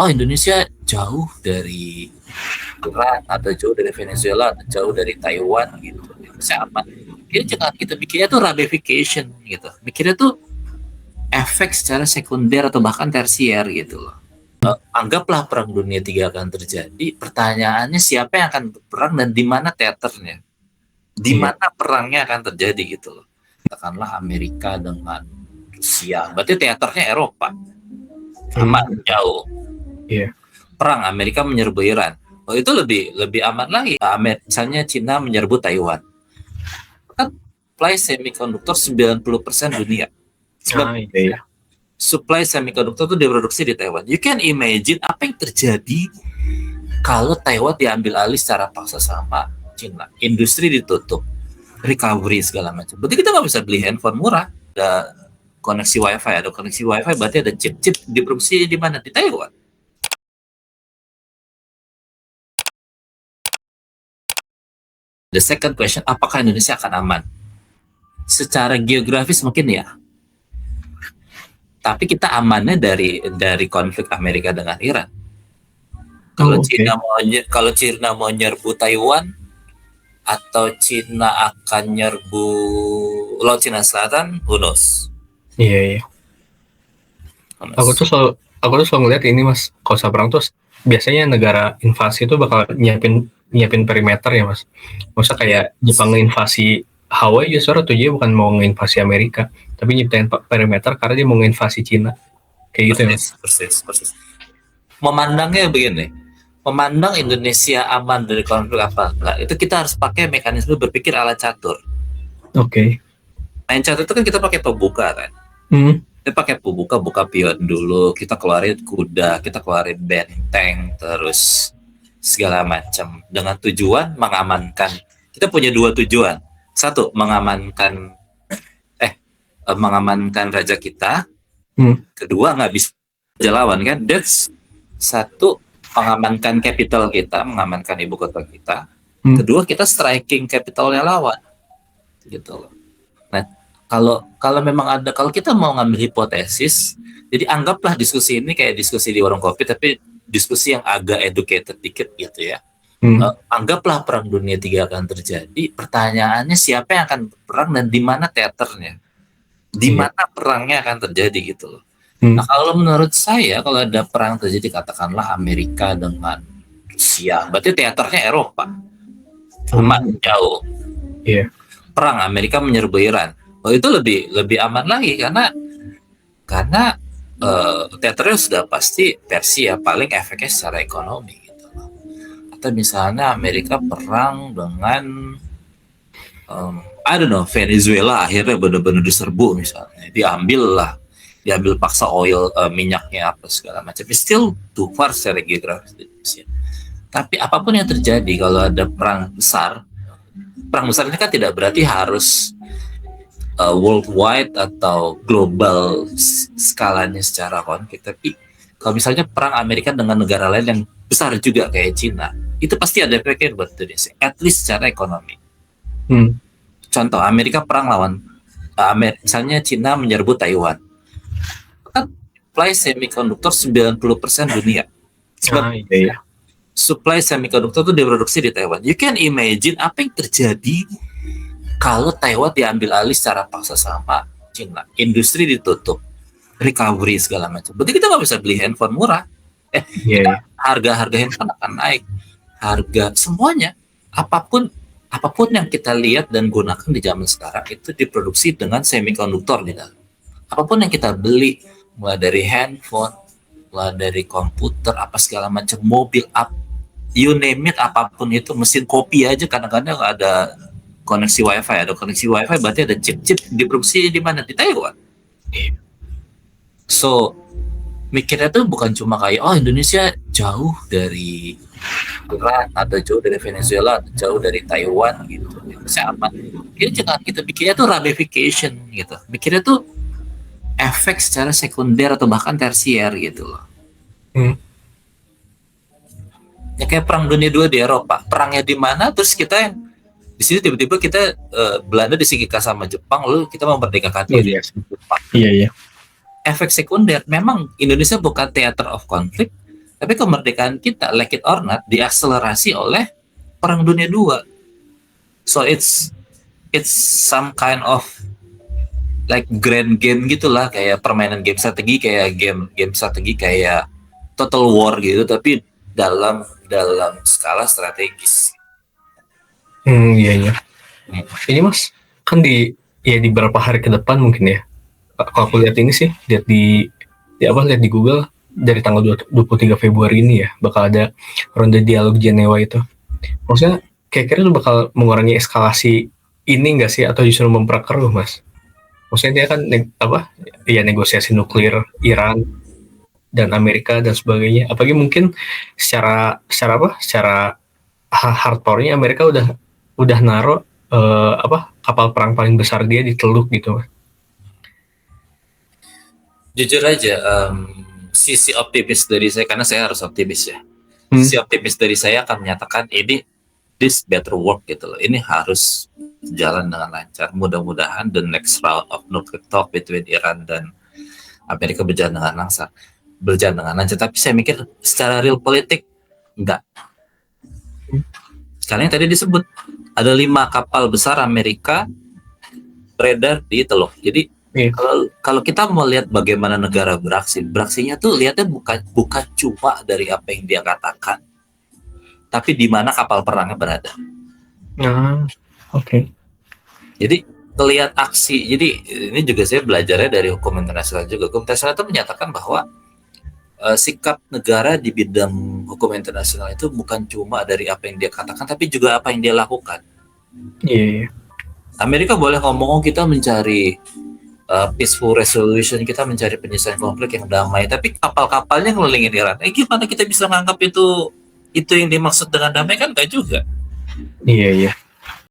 oh Indonesia jauh dari Iran atau jauh dari Venezuela atau jauh dari Taiwan gitu, Indonesia aman. Jangan kita pikirnya tuh ramification gitu, mikirnya tuh efek secara sekunder atau bahkan tersier gitu loh. Anggaplah perang dunia 3 akan terjadi, pertanyaannya siapa yang akan berperang dan di mana teaternya, di mana perangnya akan terjadi gitu loh. Katakanlah Amerika dengan Rusia, berarti teaternya Eropa, aman jauh. Perang Amerika menyerbu Iran, oh itu lebih aman lagi. Misalnya Cina menyerbu Taiwan, kan supply semikonduktor 90% dunia. Supply semikonduktor itu diproduksi di Taiwan. You can imagine apa yang terjadi kalau Taiwan diambil alih secara paksa sama Cina. Industri ditutup, recovery segala macam. Berarti kita nggak bisa beli handphone murah. Ada koneksi WiFi, berarti ada chip-chip diproduksi di mana? Di Taiwan. The second question, apakah Indonesia akan aman? Secara geografis mungkin ya. Tapi kita amannya dari konflik Amerika dengan Iran. Kalau Cina mau nyerbu Taiwan atau Cina akan nyerbu Laut Cina Selatan, who knows? Iya. Aku tuh selalu ngeliat ini Mas, kalau perang tuh biasanya negara invasi itu bakal nyiapin perimeter ya Mas. Maksudnya kayak Jepang invasi Hawaii justru tujuannya bukan mau nginvasi Amerika, tapi nyiptain perimeter karena dia mau nginvasi Cina. Kayak gitu ya Mas. Persis. Memandangnya begini, memandang Indonesia aman dari konflik apa enggak, itu kita harus pakai mekanisme berpikir ala catur. Main catur itu kan kita pakai pembuka kan. Kita pakai pembuka, buka pion dulu, kita keluarin kuda, kita keluarin benteng, terus segala macam dengan tujuan mengamankan. Kita punya 2 tujuan. Satu, mengamankan raja kita. Kedua, nggak bisa lawan kan. That's satu, mengamankan capital kita, mengamankan ibu kota kita. Kedua, kita striking capitalnya lawan. Gitu loh. Nah, kalau kita mau ngambil hipotesis, jadi anggaplah diskusi ini kayak diskusi di warung kopi, tapi diskusi yang agak educated dikit gitu ya. Anggaplah perang dunia 3 akan terjadi, pertanyaannya siapa yang akan berperang dan di mana teaternya, di mana perangnya akan terjadi gitu loh. Nah kalau menurut saya, kalau ada perang terjadi katakanlah Amerika dengan Rusia, berarti teaternya Eropa, aman jauh. Perang Amerika menyerbu Iran, oh itu lebih aman lagi karena teaternya sudah pasti Persia, paling efeknya secara ekonomi gitu. Atau misalnya Amerika perang dengan Venezuela, akhirnya benar-benar diserbu misalnya, diambil paksa oil, minyaknya apa segala macam. It's still too far secara geografis di Indonesia. Tapi apapun yang terjadi, kalau ada perang besar ini kan tidak berarti harus worldwide atau global skalanya secara konflik. Tapi kalau misalnya perang Amerika dengan negara lain yang besar juga kayak Cina, itu pasti ada efeknya buat Indonesia, at least secara ekonomi. Contoh, Amerika perang lawan misalnya Cina menyerbu Taiwan, kan supply semikonduktor 90% dunia. Supply semikonduktor itu diproduksi di Taiwan. You can imagine apa yang terjadi kalau Taiwan diambil alih secara paksa sama Cina. Industri ditutup, recovery segala macam. Berarti kita nggak bisa beli handphone murah. Harga handphone akan naik. Harga semuanya, apapun yang kita lihat dan gunakan di zaman sekarang itu diproduksi dengan semikonduktor di dalam. Apapun yang kita beli, mulai dari handphone, mulai dari komputer, apa segala macam, mobil, you name it, apapun itu, mesin kopi aja kadang-kadang ada koneksi WiFi. Ada koneksi WiFi berarti ada chip diproduksi di mana? Di Taiwan. So mikirnya tuh bukan cuma kayak Indonesia jauh dari Iran atau jauh dari Venezuela atau jauh dari Taiwan gitu, Indonesia aman. Jangan kita pikirnya tuh ramification gitu, mikirnya tuh efek secara sekunder atau bahkan tersier gitu loh. Ya kayak perang dunia 2 di Eropa, perangnya di mana, terus kita yang di sini tiba-tiba kita Belanda disinggihkan sama Jepang, lalu kita memerdekakan diri. Jepang. Efek sekunder, memang Indonesia bukan theater of conflict, Tapi kemerdekaan kita, like it or not, diakselerasi oleh Perang Dunia II. So it's some kind of like grand game gitulah, kayak permainan game strategi, kayak game strategi kayak Total War gitu, tapi dalam skala strategis. Iya iya. Ini Mas kan di beberapa hari ke depan mungkin ya. Kalau aku lihat ini sih, lihat di Google dari tanggal 23 Februari ini ya bakal ada ronde dialog Jenewa itu. Maksudnya kira-kira itu bakal mengurangi eskalasi ini nggak sih, atau justru memperkeruh, Mas? Maksudnya dia kan negosiasi nuklir Iran dan Amerika dan sebagainya. Apalagi mungkin secara hardcore-nya Amerika udah naruh kapal perang paling besar dia di Teluk gitu, Mas. Jujur aja, sisi optimis dari saya, karena saya harus optimis ya. Sisi optimis dari saya akan menyatakan this better work gitu loh. Ini harus jalan dengan lancar. Mudah-mudahan the next round of nuclear talk between Iran dan Amerika berjalan dengan lancar. Tapi saya mikir secara real politik enggak. Sekarang yang tadi disebut ada 5 kapal besar Amerika beredar di Teluk. Jadi kalau kita mau lihat bagaimana negara beraksinya tuh lihatnya bukan cuma dari apa yang dia katakan, tapi di mana kapal perangnya berada. Oke. Jadi terlihat aksi. Jadi ini juga saya belajarnya dari hukum internasional juga. Hukum internasional itu menyatakan bahwa sikap negara di bidang hukum internasional itu bukan cuma dari apa yang dia katakan, tapi juga apa yang dia lakukan. Iya. Amerika boleh ngomong kita mencari peaceful resolution, kita mencari penyelesaian konflik yang damai, tapi kapal-kapalnya ngelilingin Iran. Gimana kita bisa menganggap itu yang dimaksud dengan damai? Kan enggak juga. Iya.